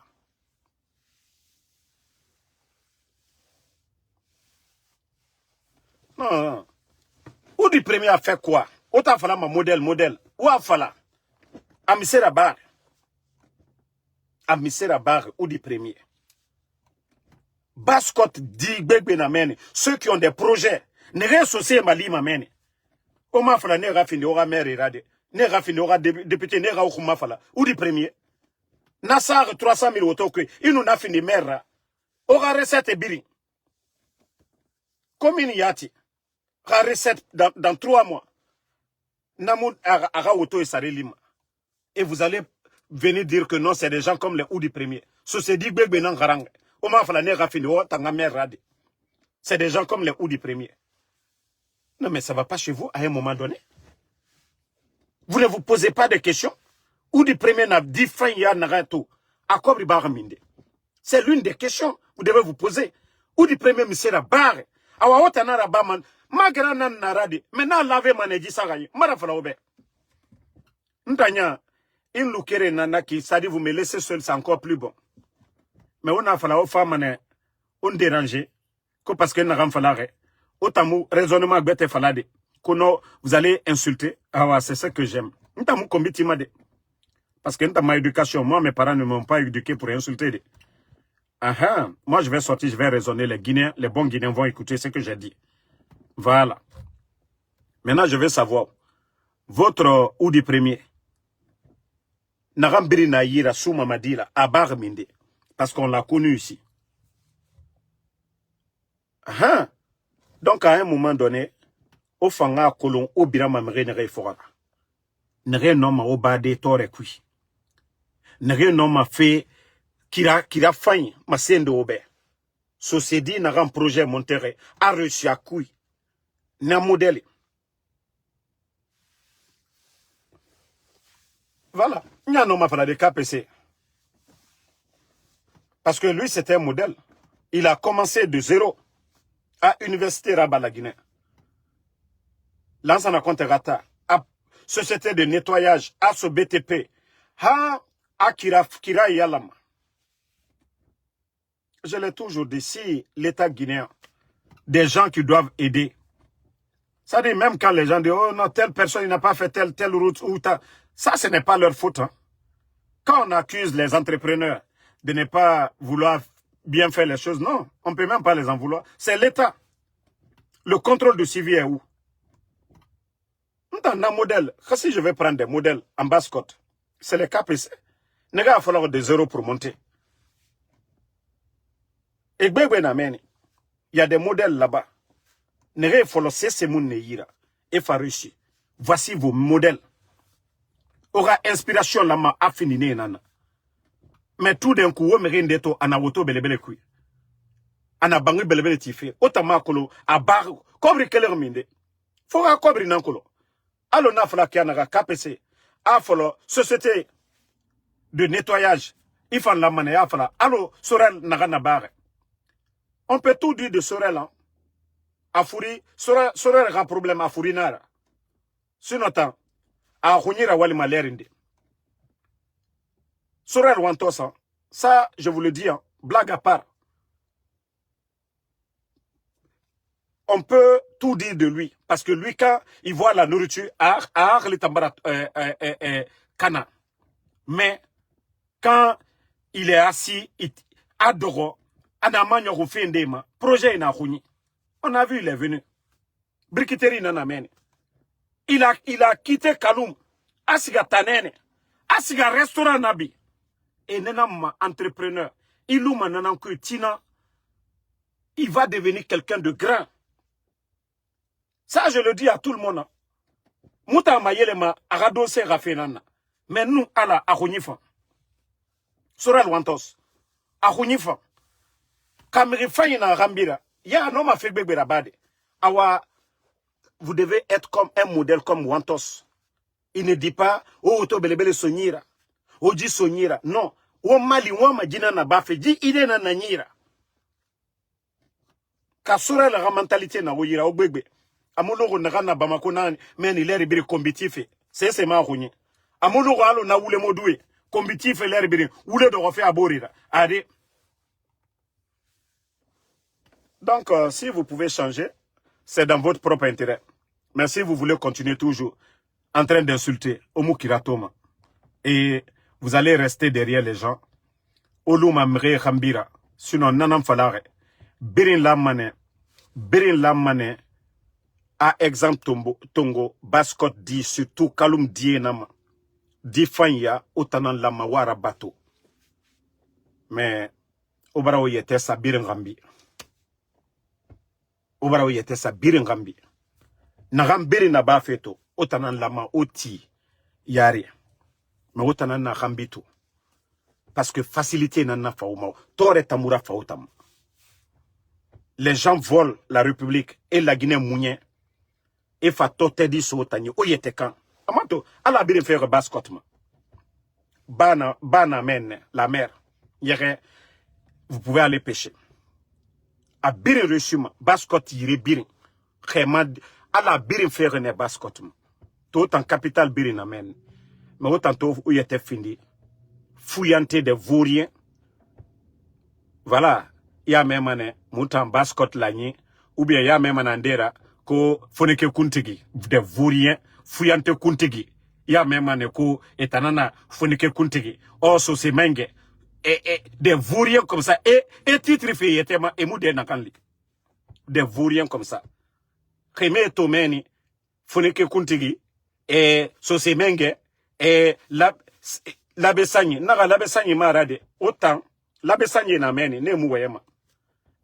Non. Ou du premier a fait quoi? Autant fala ma modèle. Ou à fala. Amisera bar. Amisera bar ou du premier. Bascot dit bébé namene. Ceux qui ont des projets. Ne réassociez Mali mamene. Oma fala ne rafine aura maire irade. Ne rafine aura député ne raouma fala. Ou du premier. Nassar 300 000 autoque. Il nous a fini maire. Aura recette et biri. Commune yati. Aura recette dans 3 mois. Namoud ara auto et sarelima. Et vous allez venir dire que non, c'est des gens comme les ou du premier. Ce c'est dit bébé nan garang. Oma fala ne rafine aura tanga maire rade. C'est des gens comme les ou du premier. Non, mais ça ne va pas chez vous à un moment donné. Vous ne vous posez pas de questions. Ou du premier n'a dit fin ya narato. À quoi baraminde. C'est l'une des questions que vous devez vous poser. Ou du premier monsieur la barre. Awa otanara baman. Magara nan narade. Maintenant laver maneji sagani. Marafala obe. Ntanya. In lukere nanaki. Ça dit vous me laissez seul, c'est encore plus bon. Mais on a fallu aux femmes on déranger. Parce que n'a fallu. Autant raisonnement bête falade. Kono, vous allez insulter. Ah ouais, c'est ça que j'aime. Ntamu kombiti made. Parce que ma éducation, moi, mes parents ne m'ont pas éduqué pour insulter. Ah, moi, je vais sortir, je vais raisonner. Les Guinéens, les bons Guinéens vont écouter ce que j'ai dit. Voilà. Maintenant, je veux savoir. Votre Oudi premier. Narambiri Naïra, Souma Madila, Abar Minde. Parce qu'on l'a connu ici. Ah. Donc, à un moment donné, au fanga kolon, au birama mre nere fora. Nere non ma obade tore kui. Nere non ma fait kira fain, ma sende obe. société n'a un projet monté a reçu à couille n'a modèle. Voilà, il y a un homme à faire des KPC. Parce que lui, c'était un modèle. Il a commencé de zéro à l'université Rabat la Guinée. L'ancien compte Rata, à société de nettoyage, à ce BTP, à Kira Yalama. Je l'ai toujours dit, si l'État guinéen, des gens qui doivent aider, ça dit même quand les gens disent, oh non, telle personne n'a pas fait telle route, ou ça, ce n'est pas leur faute. Hein. Quand on accuse les entrepreneurs de ne pas vouloir bien faire les choses, non, on ne peut même pas les en vouloir. C'est l'État. Le contrôle du suivi est où? Dans un modèle, si je vais prendre des modèles en basse-côte, c'est les KPC. Il va falloir des euros pour monter. Et il y a des modèles là-bas. Il va falloir ces monnaies et faire réussir. Voici vos modèles. Aura inspiration là-bas à finir. Mais tout d'un coup, on a tout en auto belebele kui. Ana bangu belebele tife. Otama kolo a bar kobri keler minde. Fora kobri nankolo. Alors na fala ki anaga KPC. A folo société de nettoyage. Ifan la mané a fala. Alors Sorel naga na bare. On peut tout dire de Sorel hein. A Fouri Sorel a un problème à Fouri nara. Sinon tant a Hunyira wali malerinde. Sorel Wantosa, ça, je vous le dis, hein, blague à part. On peut tout dire de lui. Parce que lui, quand il voit la nourriture, Kana. Mais, quand il est assis, il adore, projet on a vu, il est venu. Brikiteri nanamene. Il a quitté Kaloum. Asiga Tanene. Asiga restaurant Nabi. Et nenam entrepreneur, il va devenir quelqu'un de grand. Ça, je le dis à tout le monde. Mouta mayelema aradose rafenana. Mais nous, ala ahunifa. Sorel Wantos. Ahunifa. Kamirifa yina rambira. Ya un homme a fait bébé rabade. Awa, vous devez être comme un modèle comme Wantos. Il ne dit pas, oh, to belebele sonira. Oji sonyira non wo mali wo majina na bafe ji ide na nanyira ka sura la mentalité na woyira ogbegbe amologo na kana Bamako nani men il est biri combitif c'est ma khunyi amologo alo na wule modoué combitif l'air biri wule do refaire aborira ade donc si vous pouvez changer c'est dans votre propre intérêt mais si vous voulez continuer toujours en train d'insulter Omukiratoma et vous allez rester derrière les gens. Oluma mre khambira. Sinon, nanam falare. Birin la mane. A exemple Tongo. Baskot di surtout Kaloum di nama. Di fanya otanan la mawara bateau. Mais, obara yete sa birin gambi. Obara yete sa birin gambi. Nagam birin na ba feto. Otanan la ma oti. Yari. Mais autant n'a rambitu parce que facilité n'a fauma tore tamura fautam les gens volent la République et la Guinée mounien et fa totedi sotani oyete kan amato ala birin faire baskotma bana men la mer yere vous pouvez aller pêcher a birin reçuma baskot yire birin khema ala birin faire ne baskotma tout en capital birin amen. Mais autant où il était fini, fouillanté des vauriens. Voilà, il y a même un mouton bascotte l'année, ou bien il y a même un andera, ko foneke kuntigi, des vauriens, fouillanté kuntigi. Il y a même un ko etanana, foneke kuntigi. Oh, so c'est menge. Et des vauriens comme ça, et titre fait yetema, et moudé nakanli. Des vauriens comme ça. Kheme tomeni, foneke kuntigi, et so c'est menge. Et la besanye, naga la besanye marade, autant, la besanye na meni, ne mouwema,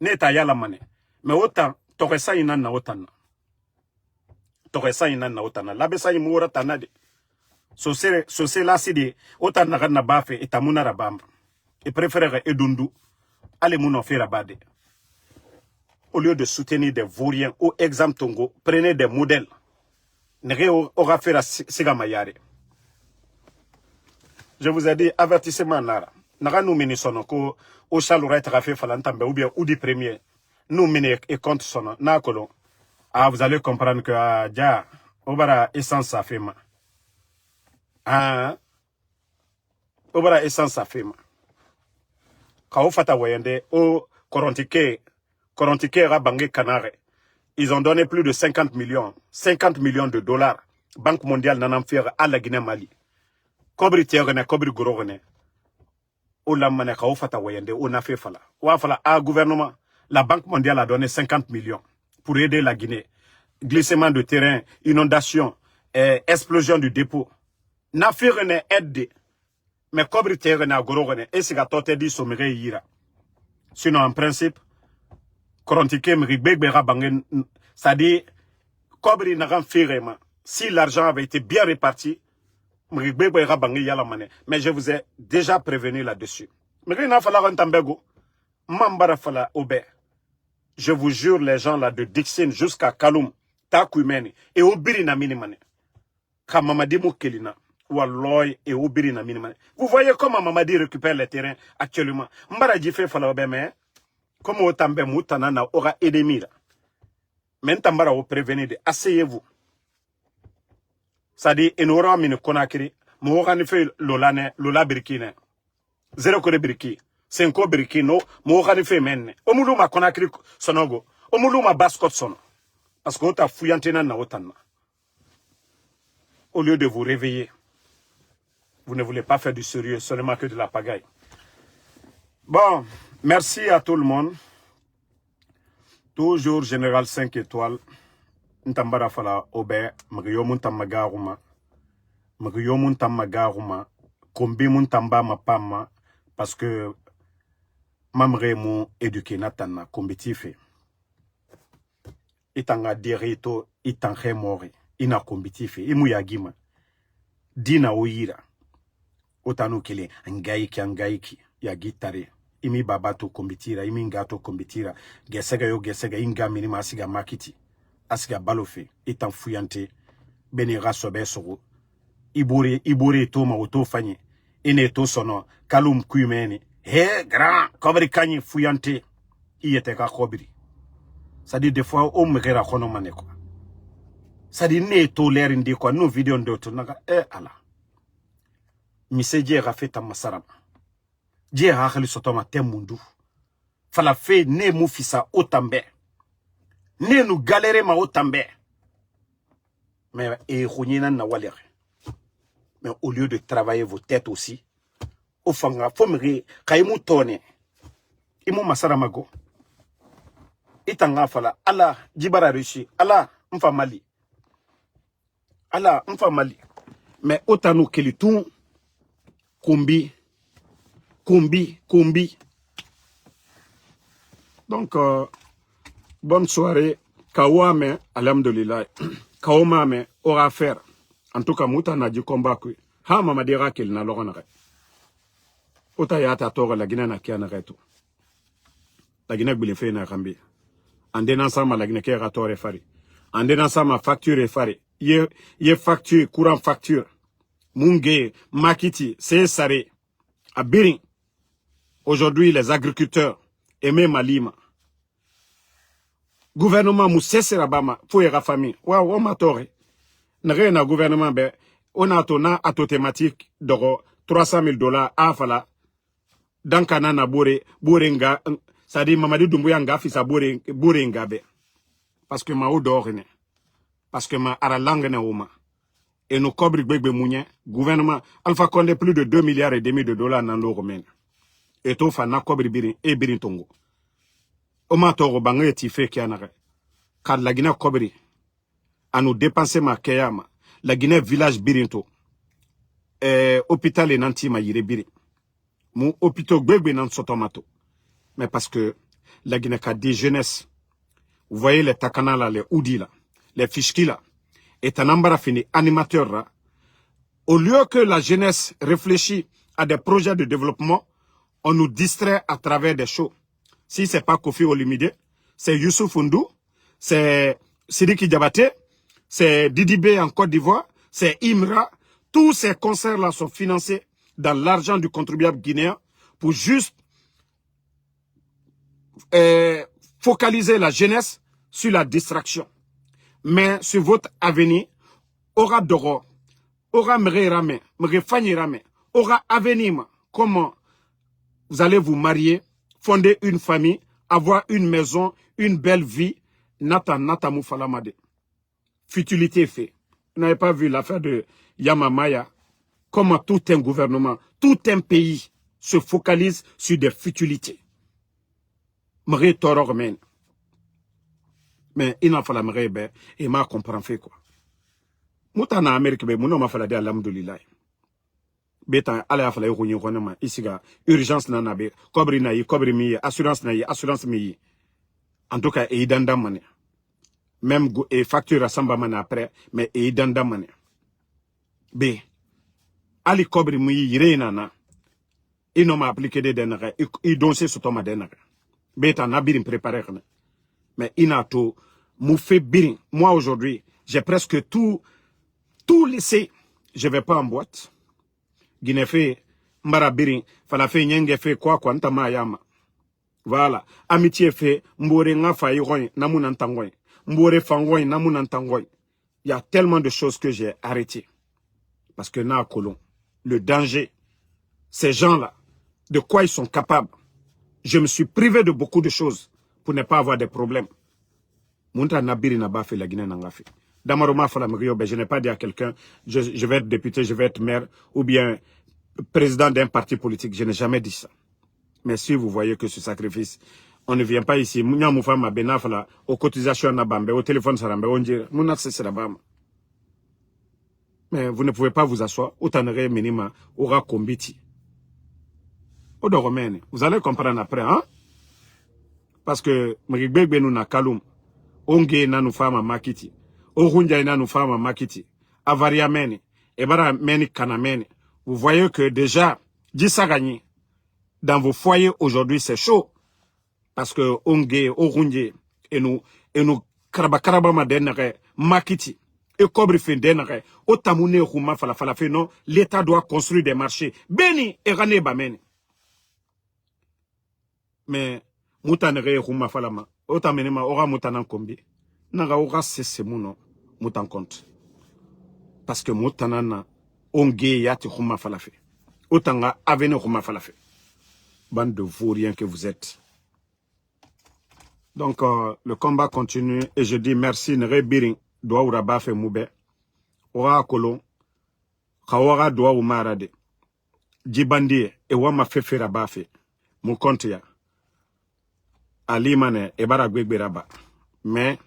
ne ta yala mane, mais autant, toresa inan na otana. Toresa inan na otana, la besanye moura tanade. So se la sidi, autant naga na bafe, et tamuna rabamba. Et préférera edundu, ale mouno fe rabade. au lieu de soutenir des vauriens, au exemple Tongo, prenez des modèles. Nere aura fait la Sigamayare. Je vous ai dit, avertissement Nara. Nara nous meni sono ko au chaloura fait falantambe ou bien ou du premier. Nous meni et compte sono. Na kolon. Ah, vous allez comprendre que ja obara essence ça fait ma. Ah. Obara essence ça fait ma. Kao fata wayende o Korontike rabangé Canare. Ils ont donné plus de 50 millions de dollars. Banque mondiale n'en fait à la Guinée-Mali. Kobri tiagone, kobri gorogone. O lamane kao fata wayende o na fait fala. Wa fala à gouvernement. La Banque mondiale a donné 50 millions pour aider la Guinée. Glissement de terrain, inondation, explosion du dépôt. Na fait rien aide. Mais kobri tiagone a gorogone. Et c'est gâteau dit sommeil ira. Sinon en principe, Korontike m'rigbera bangen, c'est-à-dire, Kobri n'a fait si l'argent avait été bien réparti, m'rigbera bangen yala mané. Mais je vous ai déjà prévenu là-dessus. M'rina fala rentambego, mambara fala obe. Je vous jure, les gens là de Dixon jusqu'à Kaloum, Takoumeni, et Obiri na minimane. Ka Mamadi Moukelina, Walloy et Obiri na minimane. Vous voyez comment Mamadi récupère les terrains actuellement. Mbara Djifé fala obe, mais comme au Tambe Moutanana aura aidé Mira. Maintenant, vous prévenez de asseyez-vous. Ça dit, il aura mis Konakiri, mais on a fait Lola Birkine. 0 kore Birki, 5 Birkino, mais on a fait men. Omuluma Konakiri Sonogo, Omuluma Baskot Sono. Parce que vous avez fouillantena na otana. Au lieu de vous réveiller, vous ne voulez pas faire du sérieux, seulement que de la pagaille. Bon. Merci à tout le monde. Toujours Général 5 étoiles. Ntambara fala obe. Mriyomun tamagaruma. Mriyomun tamagaruma. Kombi mun tamba ma pama. Parce que mamre mu éduqué natana. Kombi tife. Itanga dirito. Itanghe mori. Ina kombi tife. Imu yagima. Dina oira. Otanu kile. Angaiki. Yagitare. Imi babato kombitira, imi ngato kombitira, gesega inga minima asiga makiti, asiga balofe, itan fuyante, beni rasobe sogo, ibore to ma oto fanye, ine to sono, kalum kuimeni, he grand, kobri kanyi fuyante, iyete ka kobri. Ça dit des fois, on me rera kono mane quoi. Ça dit ne to l'air indi quoi, nous vidéo ndoto naga, ala. Miseje rafeta masarama. Dieu a réalisé sotoma temundu. Fala fait ne moufisa otambe. Ne nous galérer ma otambe. Mais na walere. Mais au lieu de travailler vos têtes aussi, au fanga fomri kaimu tone. Imu masara mago. Itanga fala ala jibara rishi ala mfa mali. Ala mfa mali. Mais otanu kelitu kumbi. Donc, bonne soirée. Kawame, alhamdulillah. Kawame aura affaire. En tout cas, Mouta n'a dit combat. Ha, mama dira qu'il n'a l'orange. Ota yata tora la Guinée n'a qu'un arrêt. La Guinée bile fait na rambi. En dénonçant la Guinée qui est ratoire fari. En dénonçant ma facture fari. Ye facture, courant facture. Munge, Makiti, c'est saré. À Biring. Aujourd'hui, les agriculteurs, et même à Lima. Gouvernement, Moussé Serabama, Fouera famille. Waouh, on m'a toré. N'a na gouvernement, ben, on a ton ato thématique de $300,000 à Fala. Dans Kanana Borenga, ça dit Mamadi Doumbouya fisa Borenga, be. Parce que ma ou d'orine. Parce que ma ara langue na ouma. Et nous cobri bébé mounien, gouvernement, Alpha Condé plus de 2,5 milliards de dollars dans l'eau romaine. Et tout fa na kobri birin e birin tongo. Oma toro bangé tifé qui anare. Car la Guinée kobri a nous dépensé ma keyama. La Guinée village birinto. Hôpital et nanti ma yire birin. Mon hôpital bébé nan sotomato. Mais parce que la Guinée a des jeunesses. Vous voyez les takana là, les oudi là, les fichki là. Et un ambara fini animateur là. Au lieu que la jeunesse réfléchisse à des projets de développement, on nous distrait à travers des shows. Si c'est pas Kofi Olomide, c'est Youssouf Oundou, c'est Sidiki Diabaté, c'est Didi B en Côte d'Ivoire, c'est Imra. Tous ces concerts-là sont financés dans l'argent du contribuable guinéen pour juste focaliser la jeunesse sur la distraction. Mais sur votre avenir, aura Doro, aura Mrerame, Mrefanyirame, aura avenir. Comment vous allez vous marier, fonder une famille, avoir une maison, une belle vie. Nata Moufalamade. Futilité fait. Vous n'avez pas vu l'affaire de Yamamaya. Comment tout un gouvernement, tout un pays se focalise sur des futilités. Mre Toro men. Mais il n'en fallait pas et m'a comprendre fait quoi. Mouta na Amérique be mouno ma fala de alhamdulillah. Beta ala ya fala yo kunyi kona ma isiga urgence na na be kobri na yi kobri mi assurance na yi assurance mi. En tout cas e danda mané. Même et facture samba mané après mais e danda mané. B ali kobri mi yire na na. Ils n'ont pas appliqué des denrées, ils dansent sur ton denrées. Beta na birin préparé. Mais il n'a tout mou fait birin. Moi aujourd'hui, j'ai presque tout laissé. Je vais pas en boîte. Guinée fait mbara birin, fala fait nyenge fait quoi ntama yama. Voilà, amitié fait mbore nga fa yiroy namun ntangoy. Mbore fangoy namun ntangoy. Il y a tellement de choses que j'ai arrêté. Parce que na colon, le danger, ces gens-là, de quoi ils sont capables. Je me suis privé de beaucoup de choses pour ne pas avoir des problèmes. Mounta Nabiri n'a pas fait la Guinée n'angafi. Damaroma Falamrio, je n'ai pas dit à quelqu'un, je vais être député, je vais être maire, ou bien président d'un parti politique. Je n'ai jamais dit ça. Mais si vous voyez que ce sacrifice, on ne vient pas ici, aux cotisations au téléphone, mais vous ne pouvez pas vous asseoir, autant minima, aura combiti. Vous allez comprendre après, hein? Parce que Mrigbegbe nous na kalum, onge na nous fama makiti, orunja na nous fama makiti, avaria meni, ebara meni kanameni. Vous voyez que déjà, Dissagani, dans vos foyers aujourd'hui c'est chaud. Parce que onge, orunje, et nous karabakaraba madenere, makiti, et kobri fin denere, otamune huma fala fait non, l'État doit construire des marchés. Beni, et rane bameni. Mais mutanere huma falama otamenema ora mutanan kombi naga ora sese muno mutan compte parce que mutanana onge yati huma falafe otanga avene huma falafe bande de vauriens que vous êtes. Donc le combat continue et je dis merci nere birin doa uraba fe mube ora kolon kawara doa umarade jibandi e wama fefera bafe mu compte ya alimane ebara gwegberaba mais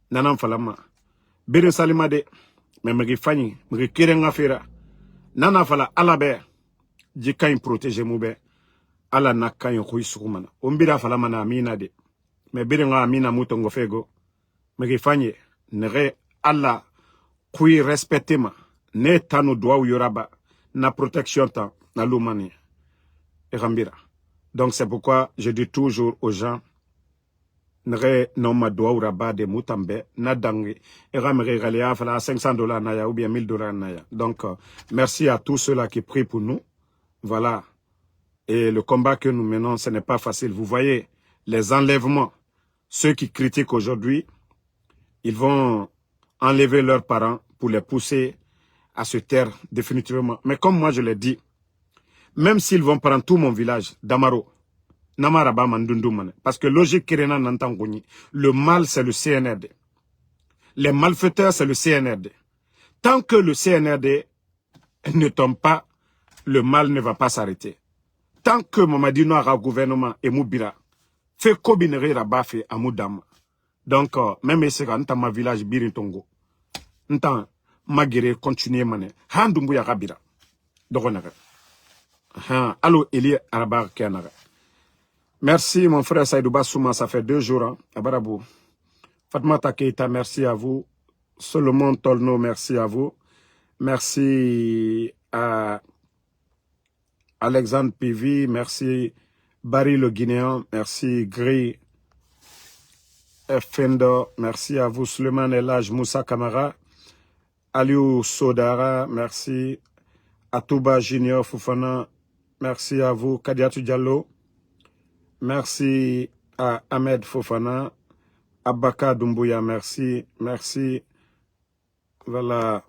nanam falama birin salimade mais megi fanyi megi kirenga fera nana fala alabe jikain protéger mube ala nakain khuisumana ombira falama na amina de mais birin amina mutongo fego megi fanyi nere alla kui respectema ne tanu doa yoraba na protection ta na lumani et rambira. Donc c'est pourquoi je dis toujours aux gens, nere non ma doa uraba de mutambe na dangi et ramere galia fala $500 naya ou bien $1000 naya. Donc merci à tous ceux là qui prient pour nous. Voilà. Et le combat que nous menons, ce n'est pas facile. Vous voyez les enlèvements. Ceux qui critiquent aujourd'hui, ils vont enlever leurs parents pour les pousser à se taire définitivement. Mais comme moi je l'ai dit, même s'ils vont prendre tout mon village, Damaro, Namaraba Mandundumane, parce que logique Kirena Nantangoni, le mal c'est le CNRD. Les malfaiteurs c'est le CNRD. Tant que le CNRD ne tombe pas, le mal ne va pas s'arrêter. Tant que Mamadino aura gouvernement et Moubira, fait Kobinere Rabafe à Moudam. Donc, même si c'est ma village Birintongo, n'tant Magere continuer mané, Handumbu Yarabira. Donc, allo Eli Arabar Kanara. Merci mon frère Saïdouba Souma, ça fait 2 jours, hein, à Barabou. Fatmata Keita, merci à vous. Solomon Tolno, merci à vous. Merci à Alexandre Pivi, merci Barry le Guinéen, merci Gris Fendo, merci à vous. Suleiman Elhaj Moussa Kamara. Aliou Sodara, merci. Atouba Junior Foufana, merci à vous. Kadiatou Diallo, merci à Ahmed Fofana. Abaka Doumbouya, merci. Merci. Voilà.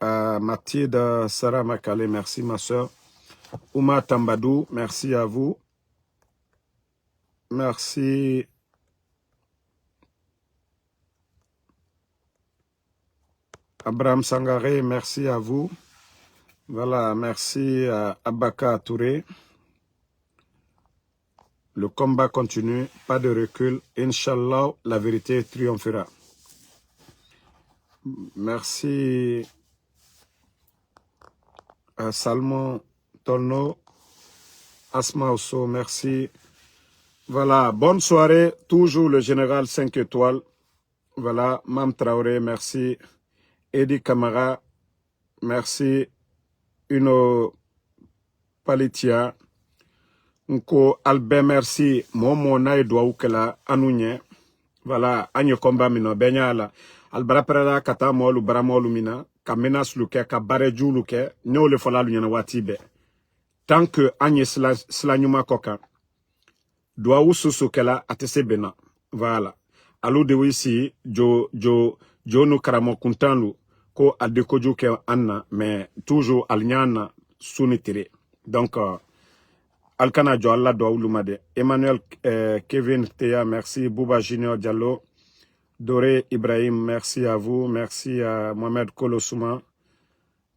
Mathilde Sarah Makale, merci ma soeur. Ouma Tambadou, merci à vous. Merci. Abraham Sangaré, merci à vous. Voilà, merci à Abaka Touré. Le combat continue, pas de recul. Inch'Allah, la vérité triomphera. Merci à Salmon Torno, Asma Osso, merci. Voilà, bonne soirée. Toujours le général 5 étoiles. Voilà, Mam Traoré, merci. Edi Kamara, merci. Uno Palitia. Nko Albert, merci. Momo na edwa ukela anunye. Voilà, anyo komba mino benyala. Albara perada kata molu bara molu mina. Ka menas luke, ka bareju luke. Ne ole fola lunyana watibe. Tant que anye slanyuma koka. Doa ususu kela atese bena. Voilà. Alou de wisi, jo no karamo kuntanlu. Ko adekoju ke anna, mais toujours alnyana sunitire. Donc, Alkana Jo Allah doa ulumade. Emmanuel Kevin Théa, merci. Bouba Junior Diallo. Doré Ibrahim, merci à vous. Merci à Mohamed Kolosouma.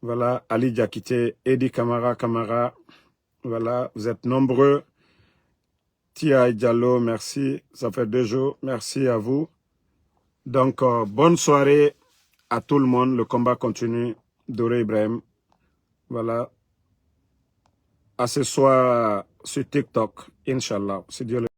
Voilà, Ali Diakité, Edi Kamara. Voilà, vous êtes nombreux. Tia Diallo, merci. Ça fait 2 jours. Merci à vous. Donc, bonne soirée à tout le monde. Le combat continue. Doré Ibrahim. Voilà. À ce soir sur TikTok. Inch'Allah. C'est Dieu le